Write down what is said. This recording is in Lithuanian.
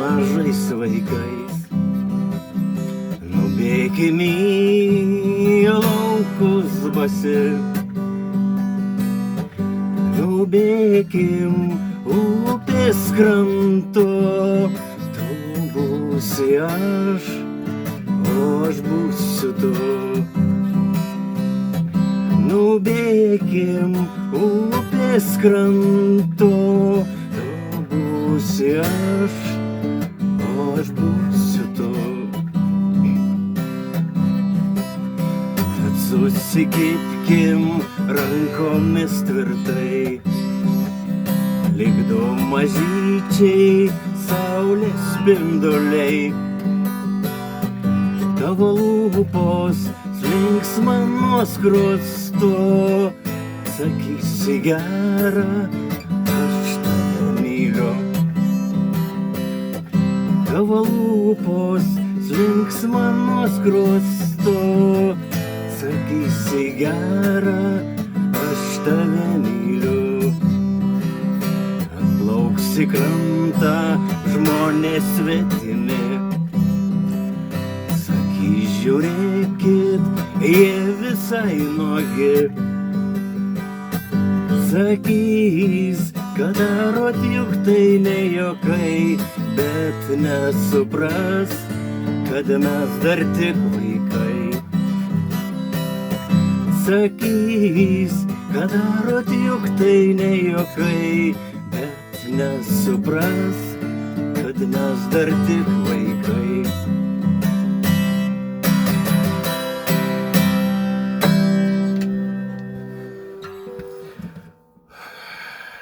mažais vaikais. Nubėkim į laukus basi, nubėkim upės krantu, tu būsi aš, o aš būsiu tu. Nubėkim upės krantu, tu būsi aš, o aš būsiu tu. Tad susikibkim rankomis tvirtai, lyg du mažyčiai saulės spinduliai. Tavo lūpos linksma nuo skruosto, sakysi gera, aš tave myliu. Tavo lūpos linksma nuo skruosto, sakysi gera, aš tave myliu. Atplauksi krantą žmonės svetimi, žiūrėkit, jie visai nuogi. Sakys, kad darot juk tai ne juokai, bet nesupras, kad mes dar tik vaikai. Sakys, kad darot juk tai ne juokai, bet nesupras, kad mes dar tik vaikai.